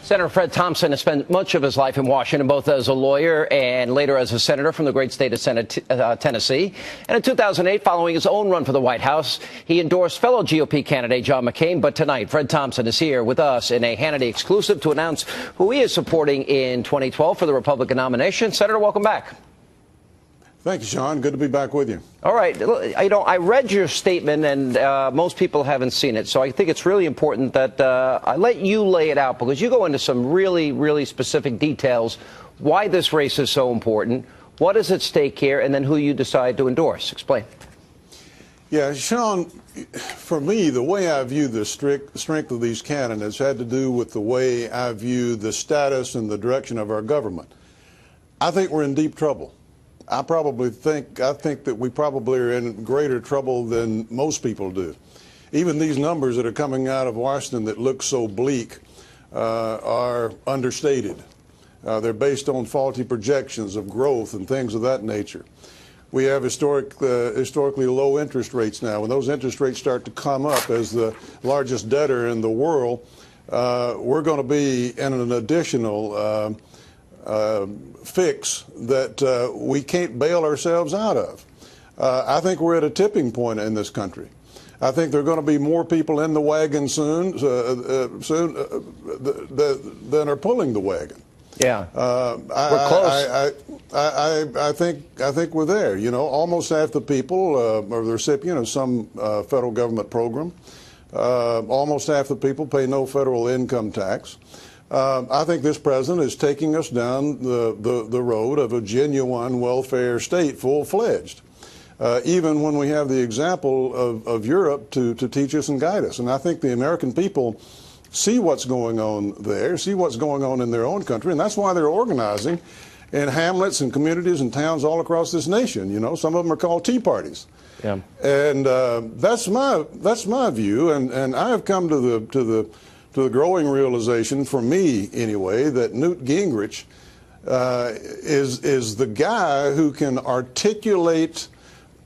Senator Fred Thompson has spent much of his life in Washington, both as a lawyer and later as a senator from the great state of Tennessee. And in 2008, following his own run for the White House, he endorsed fellow GOP candidate John McCain. But tonight, Fred Thompson is here with us in a Hannity exclusive to announce who he is supporting in 2012 for the Republican nomination. Senator, welcome back. Thank you, Sean. Good to be back with you. All right. You know, I read your statement, and most people haven't seen it. So I think it's really important that I let you lay it out, because you go into some really, really specific details why this race is so important, what is at stake here, and then who you decide to endorse. Explain. Yeah, Sean, for me, the way I view the strength of these candidates had to do with the way I view the status and the direction of our government. I think we're in deep trouble. I think that we probably are in greater trouble than most people do. Even these numbers that are coming out of Washington that look so bleak are understated. They're based on faulty projections of growth and things of that nature. We have historically low interest rates now. When those interest rates start to come up as the largest debtor in the world, we're going to be in an additional fix that we can't bail ourselves out of. I think we're at a tipping point in this country. I think there are going to be more people in the wagon soon than are pulling the wagon. Yeah, we're close. I think we're there. You know, almost half the people are the recipient of some federal government program. Almost half the people pay no federal income tax. I think this president is taking us down the road of a genuine welfare state, full-fledged, even when we have the example of Europe to teach us and guide us. And I think the American people see what's going on there, see what's going on in their own country, and that's why they're organizing in hamlets and communities and towns all across this nation. You know, some of them are called tea parties. Yeah. And that's my view, and I have come to the growing realization, for me anyway, that Newt Gingrich is the guy who can articulate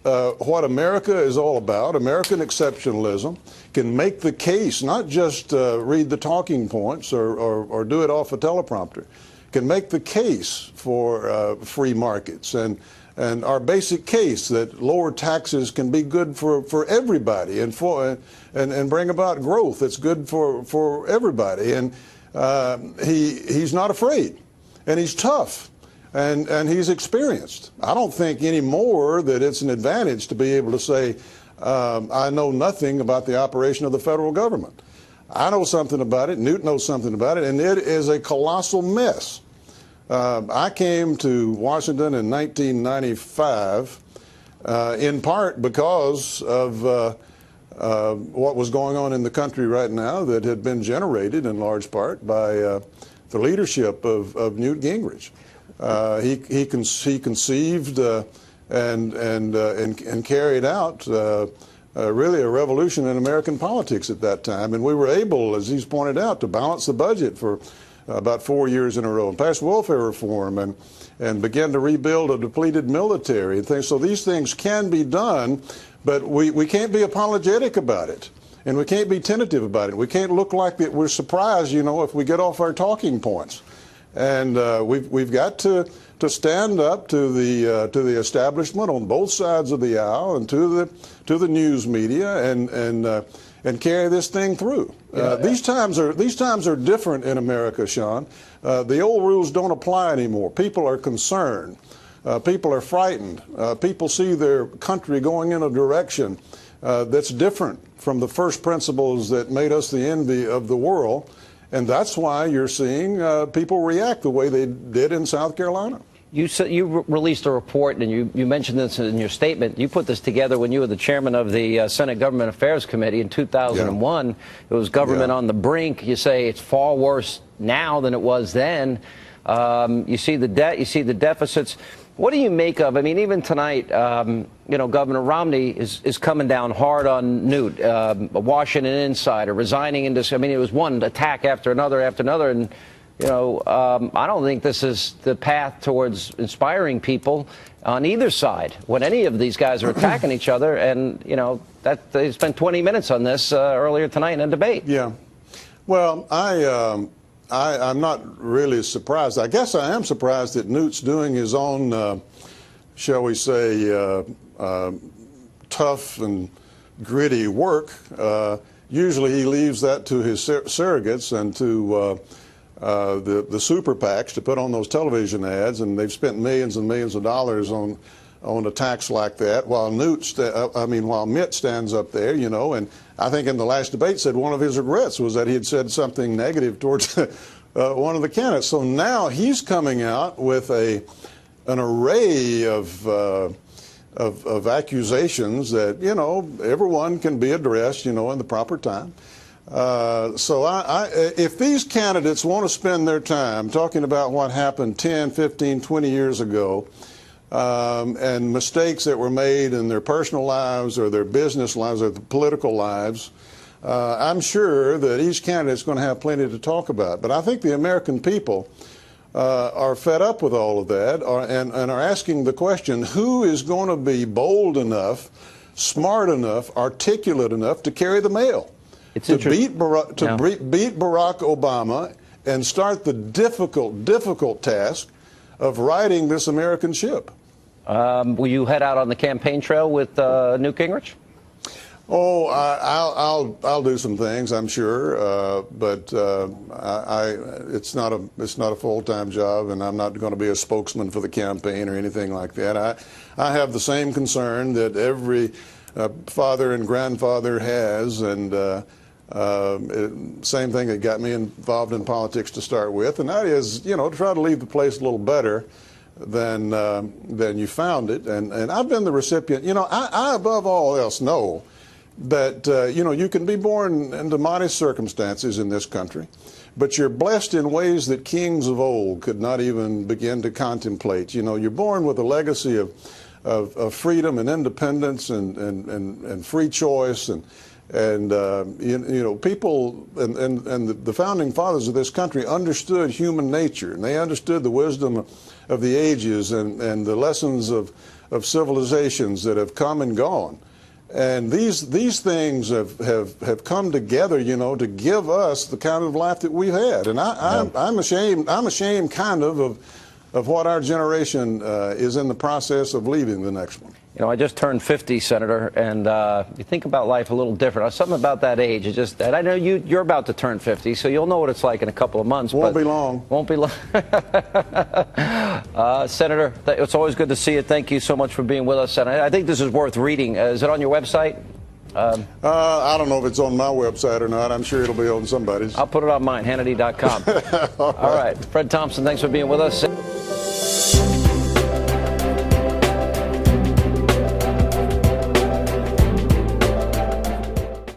what America is all about, American exceptionalism, can make the case, not just read the talking points or do it off a teleprompter, can make the case for free markets and our basic case that lower taxes can be good for everybody and bring about growth that's good for everybody. And he's not afraid, and he's tough, and he's experienced. I don't think anymore that it's an advantage to be able to say, I know nothing about the operation of the federal government. I know something about it, Newt knows something about it, and it is a colossal mess. I came to Washington in 1995 in part because of what was going on in the country right now that had been generated in large part by the leadership of Newt Gingrich. He conceived and carried out really a revolution in American politics at that time, and we were able, as he's pointed out, to balance the budget for about 4 years in a row, and pass welfare reform and begin to rebuild a depleted military and things. So these things can be done, but we can't be apologetic about it, and we can't be tentative about it. We can't look like that we're surprised, you know, if we get off our talking points. And we've got to stand up to the establishment on both sides of the aisle and to the news media and carry this thing through. These times are different in America, Sean. The old rules don't apply anymore. People are concerned. People are frightened. People see their country going in a direction that's different from the first principles that made us the envy of the world. And that's why you're seeing people react the way they did in South Carolina. You released a report, and you mentioned this in your statement. You put this together when you were the chairman of the Senate Government Affairs Committee in 2001. Yeah. It was government on the brink. You say it's far worse now than it was then. You see the debt, you see the deficits. What do you make of, I mean, even tonight, you know, Governor Romney is coming down hard on Newt, a Washington insider, resigning into, I mean, it was one attack after another, and you know, I don't think this is the path towards inspiring people on either side when any of these guys are attacking each other. And, you know, that they spent 20 minutes on this earlier tonight in a debate. Yeah. Well, I I'm not really surprised. I guess I am surprised that Newt's doing his own, shall we say, tough and gritty work. Usually he leaves that to his surrogates and to the super PACs to put on those television ads, and they've spent millions and millions of dollars on attacks like that, while while Mitt stands up there, you know, and I think in the last debate said one of his regrets was that he had said something negative towards one of the candidates. So now he's coming out with an array of accusations that, you know, everyone can be addressed, you know, in the proper time. If these candidates want to spend their time talking about what happened 10, 15, 20 years ago, and mistakes that were made in their personal lives or their business lives or their political lives, I'm sure that each candidate is going to have plenty to talk about. But I think the American people are fed up with all of that and are asking the question, who is going to be bold enough, smart enough, articulate enough to carry the mail? To beat Barack Obama and start the difficult task of righting this American ship. Will you head out on the campaign trail with Newt Gingrich? Oh, I'll do some things, I'm sure, but it's not a full-time job, and I'm not going to be a spokesman for the campaign or anything like that. I have the same concern that every father and grandfather has, and same thing that got me involved in politics to start with, and that is, you know, try to leave the place a little better than you found it. And I've been the recipient. You know, I above all else know that you know, you can be born into modest circumstances in this country, but you're blessed in ways that kings of old could not even begin to contemplate. You know, you're born with a legacy of freedom and independence and free choice, and you know, people and the founding fathers of this country understood human nature, and they understood the wisdom of the ages and the lessons of civilizations that have come and gone. And these things have come together, you know, to give us the kind of life that we've had. And I'm ashamed kind of what our generation is in the process of leaving the next one. You know, I just turned 50, Senator, and you think about life a little different. Something about that age. And I know you're about to turn 50, so you'll know what it's like in a couple of months. Won't be long. Won't be long. Senator, it's always good to see you. Thank you so much for being with us. And I think this is worth reading. Is it on your website? I don't know if it's on my website or not. I'm sure it'll be on somebody's. I'll put it on mine, Hannity.com. All right. Fred Thompson, thanks for being with us.